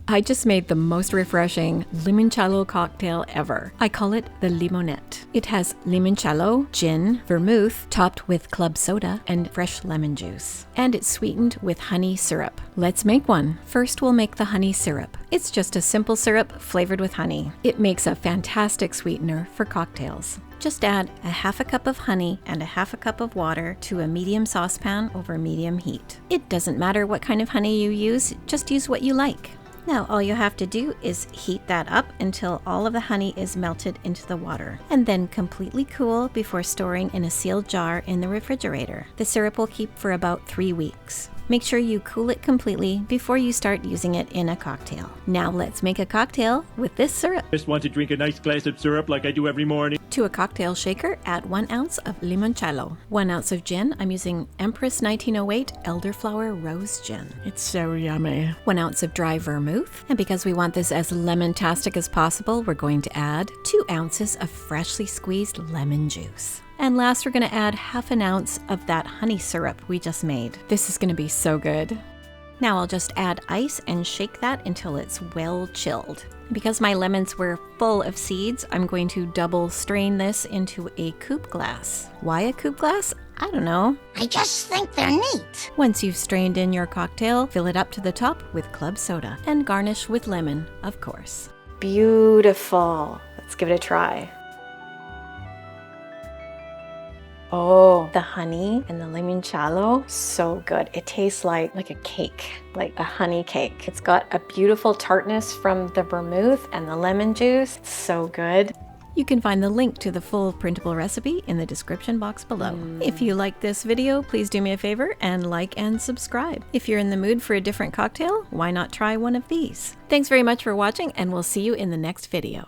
I just made the most refreshing limoncello cocktail ever. I call it the Limonette. It has limoncello, gin, vermouth, topped with club soda, and fresh lemon juice. And it's sweetened with honey syrup. Let's make one. First, we'll make the honey syrup. It's just a simple syrup flavored with honey. It makes a fantastic sweetener for cocktails. Just add a half a cup of honey and a half a cup of water to a medium saucepan over medium heat. It doesn't matter what kind of honey you use, just use what you like. Now all you have to do is heat that up until all of the honey is melted into the water, and then completely cool before storing in a sealed jar in the refrigerator. The syrup will keep for about 3 weeks. Make sure you cool it completely before you start using it in a cocktail. Now let's make a cocktail with this syrup. Just want to drink a nice glass of syrup like I do every morning. To a cocktail shaker, add 1 ounce of limoncello, 1 ounce of gin. I'm using Empress 1908 Elderflower Rose gin. It's so yummy. 1 ounce of dry vermouth. And because we want this as lemon-tastic as possible, we're going to add 2 ounces of freshly squeezed lemon juice. And last, we're going to add half an ounce of that honey syrup we just made. This is going to be so good. Now I'll just add ice and shake that until it's well chilled. Because my lemons were full of seeds, I'm going to double strain this into a coupe glass. Why a coupe glass? I don't know. I just think they're neat. Once you've strained in your cocktail, fill it up to the top with club soda and garnish with lemon, of course. Beautiful. Let's give it a try. Oh, the honey and the limoncello, so good. It tastes like a cake, like a honey cake. It's got a beautiful tartness from the vermouth and the lemon juice. It's so good. You can find the link to the full printable recipe in the description box below. If you like this video, please do me a favor and like and subscribe. If you're in the mood for a different cocktail, why not try one of these? Thanks very much for watching, and we'll see you in the next video.